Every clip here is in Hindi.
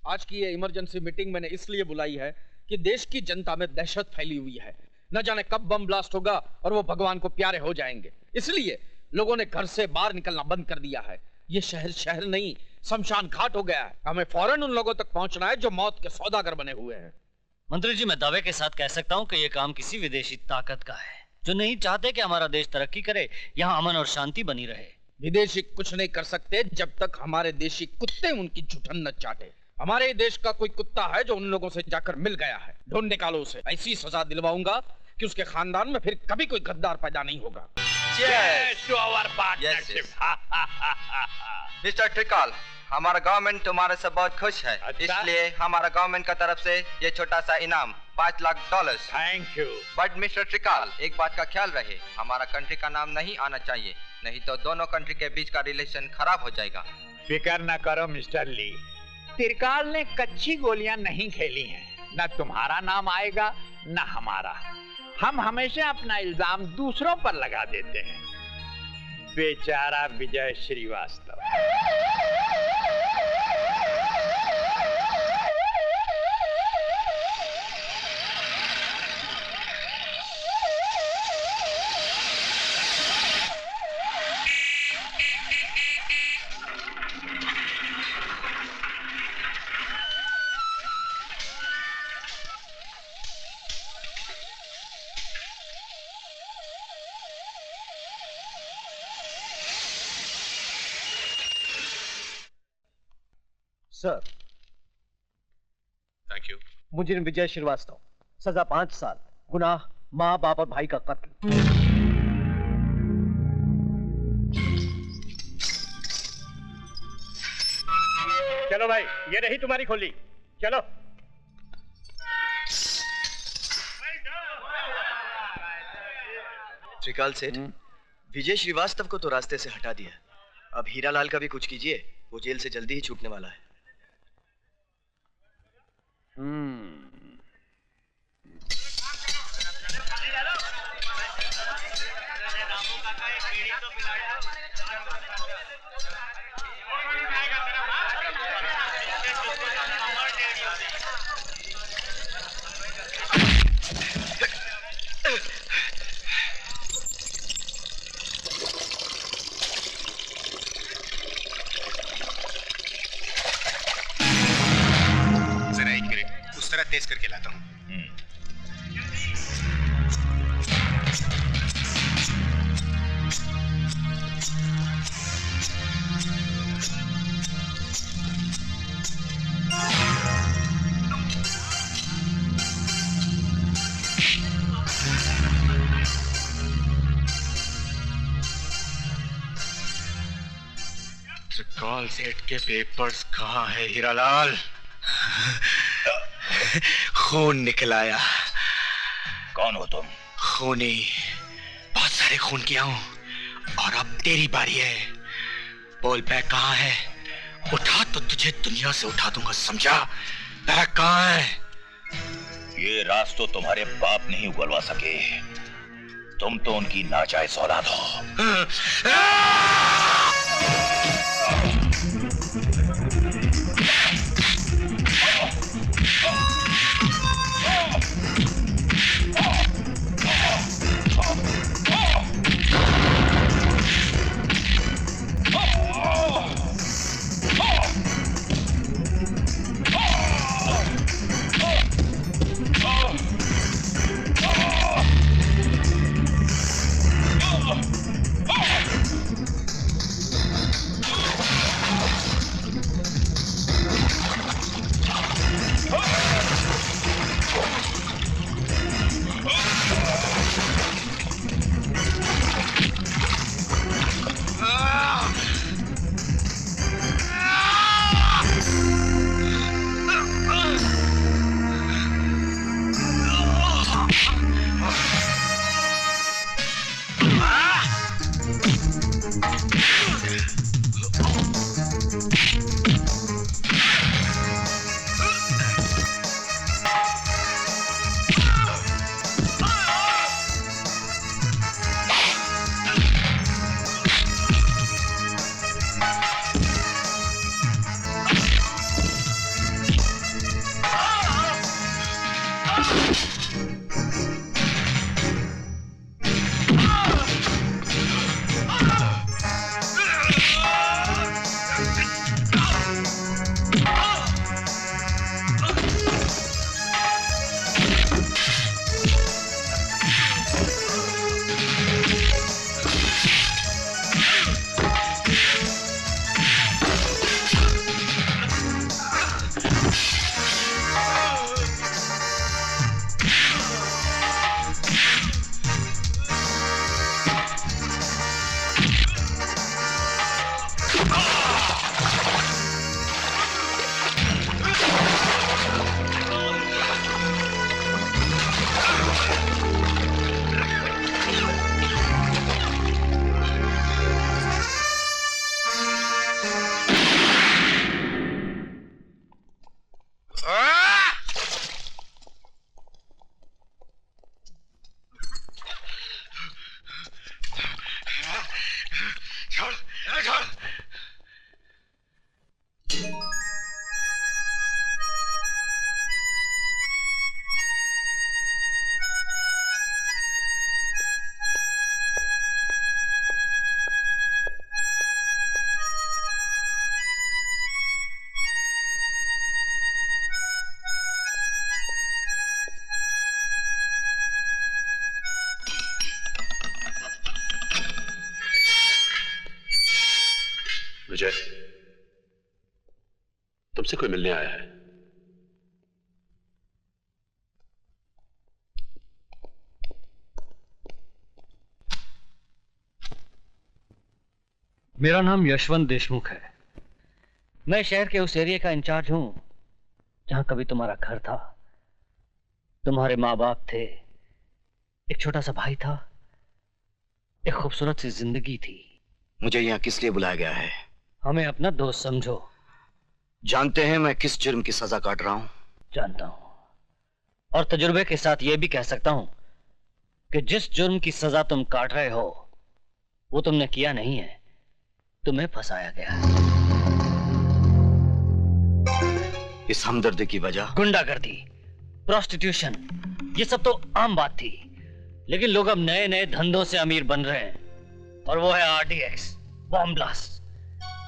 आज की ये इमरजेंसी मीटिंग मैंने इसलिए बुलाई है कि देश की जनता में दहशत फैली हुई है। न जाने कब बम ब्लास्ट होगा और वो भगवान को प्यारे हो जाएंगे। इसलिए लोगों ने घर से बाहर निकलना बंद कर दिया है। ये शहर शहर नहीं, शमशान घाट हो गया है। हमें फौरन उन लोगों तक पहुंचना है जो मौत के सौदागर बने हुए हैं। मंत्री जी, मैं दावे के साथ कह सकता हूँ कि ये काम किसी विदेशी ताकत का है जो नहीं चाहते कि हमारा देश तरक्की करे, यहाँ अमन और शांति बनी रहे। विदेशी कुछ नहीं कर सकते जब तक हमारे देशी कुत्ते उनकी जुठन न चाटे। हमारे देश का कोई कुत्ता है जो उन लोगों से जाकर मिल गया है, ढूंढ निकालो उसे। ऐसी सजा दिलवाऊंगा कि उसके खानदान में फिर कभी कोई गद्दार पैदा नहीं होगा। मिस्टर ट्रिकल, हमारा गवर्नमेंट तुम्हारे से बहुत खुश है। इसलिए हमारा गवर्नमेंट का तरफ से ये छोटा सा इनाम $5 lakh. Thank you. But mister trickle, एक बात का ख्याल रहे, हमारा कंट्री का नाम नहीं आना चाहिए, नहीं तो दोनों कंट्री के बीच का रिलेशन खराब हो जाएगा। फिकर न करो मिस्टर ली, त्रिकाल ने कच्ची गोलियां नहीं खेली हैं। न तुम्हारा नाम आएगा न हमारा। हम हमेशा अपना इल्जाम दूसरों पर लगा देते हैं। बेचारा विजय श्रीवास्तव। सर। Thank you. मुझे विजय श्रीवास्तव, सजा 5 साल, गुनाह माँ बाप और भाई का कत्ल। चलो भाई, ये रही तुम्हारी खोली, चलो। त्रिकाल सेठ, विजय श्रीवास्तव को तो रास्ते से हटा दिया, अब हीरालाल का भी कुछ कीजिए, वो जेल से जल्दी ही छूटने वाला है। तेज करके लाता हूँ। त्रिकाल सेठ के पेपर्स कहाँ है हीरालाल? खून निकल आया। कौन हो तुम? खूनी, बहुत सारे खून किया हूं और अब तेरी बारी है। बोल बैग कहाँ है? उठा तो तुझे दुनिया से उठा दूंगा, समझा? बैग कहाँ है? ये राज तो तुम्हारे बाप नहीं उगलवा सके, तुम तो उनकी नाजायज औलाद हो। विजय, तुमसे कोई मिलने आया है। मेरा नाम यशवंत देशमुख है। मैं शहर के उस एरिया का इंचार्ज हूं जहां कभी तुम्हारा घर था, तुम्हारे माँ बाप थे, एक छोटा सा भाई था, एक खूबसूरत सी जिंदगी थी। मुझे यहाँ किस लिए बुलाया गया है? हमें अपना दोस्त समझो। जानते हैं मैं किस जुर्म की सजा काट रहा हूं? जानता हूं, और तजुर्बे के साथ यह भी कह सकता हूं कि जिस जुर्म की सजा तुम काट रहे हो वो तुमने किया नहीं है, तुम्हें फंसाया गया है। इस हमदर्दी की वजह? गुंडागर्दी, प्रोस्टिट्यूशन, ये सब तो आम बात थी, लेकिन लोग अब नए नए धंधों से अमीर बन रहे हैं, और वो है RDX, बॉम्ब ब्लास्ट,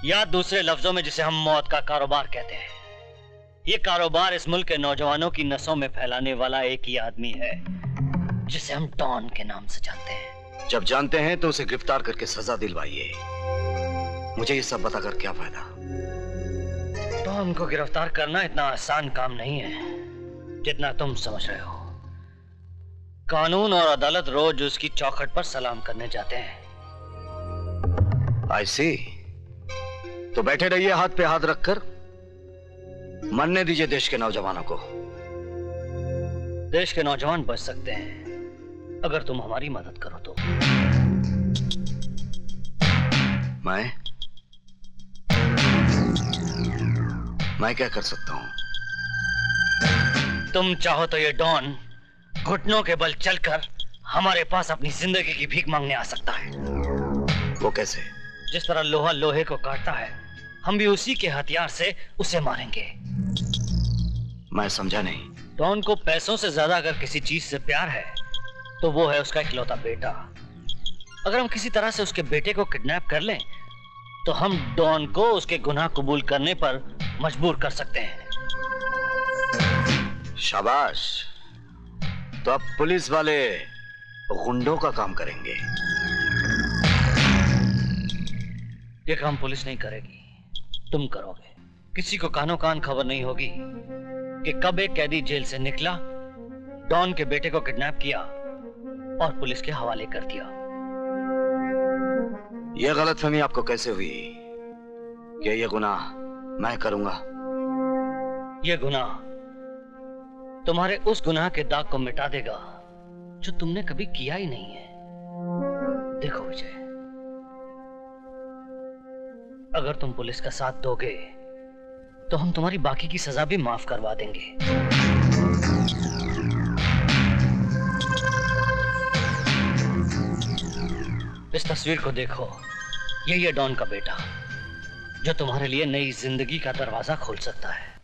या दूसरे लफ्जों में जिसे हम मौत का कारोबार कहते हैं। ये कारोबार इस मुल्क के नौजवानों की नसों में फैलाने वाला एक ही आदमी है जिसे हम डॉन के नाम से जानते हैं। जब जानते हैं तो उसे गिरफ्तार करके सजा दिलवाइए। मुझे ये सब बताकर क्या फायदा? डॉन को गिरफ्तार करना इतना आसान काम नहीं है जितना तुम समझ रहे हो। कानून और अदालत रोज उसकी चौखट पर सलाम करने जाते हैं। I see। तो बैठे रहिए हाथ पे हाथ रखकर, मरने दीजिए देश के नौजवानों को। देश के नौजवान बच सकते हैं अगर तुम हमारी मदद करो तो। मैं क्या कर सकता हूं? तुम चाहो तो ये डॉन घुटनों के बल चलकर हमारे पास अपनी जिंदगी की भीख मांगने आ सकता है। वो कैसे? जिस तरह लोहा लोहे को काटता है, हम भी उसी के हथियार से उसे मारेंगे। मैं समझा नहीं। डॉन को पैसों से ज्यादा अगर किसी चीज से प्यार है तो वो है उसका इकलौता बेटा। अगर हम किसी तरह से उसके बेटे को किडनैप कर लें तो हम डॉन को उसके गुनाह कबूल करने पर मजबूर कर सकते हैं। शाबाश। तो अब पुलिस वाले गुंडों का काम करेंगे। ये काम पुलिस नहीं करेगी, तुम करोगे। किसी को कानो कान खबर नहीं होगी कि कब एक कैदी जेल से निकला, डॉन के बेटे को किडनैप किया और पुलिस के हवाले कर दिया। यह गलतफहमी आपको कैसे हुई कि यह गुनाह मैं करूंगा? यह गुनाह तुम्हारे उस गुनाह के दाग को मिटा देगा जो तुमने कभी किया ही नहीं है। देखो विजय, अगर तुम पुलिस का साथ दोगे तो हम तुम्हारी बाकी की सजा भी माफ करवा देंगे। इस तस्वीर को देखो, यही है डॉन का बेटा जो तुम्हारे लिए नई जिंदगी का दरवाजा खोल सकता है।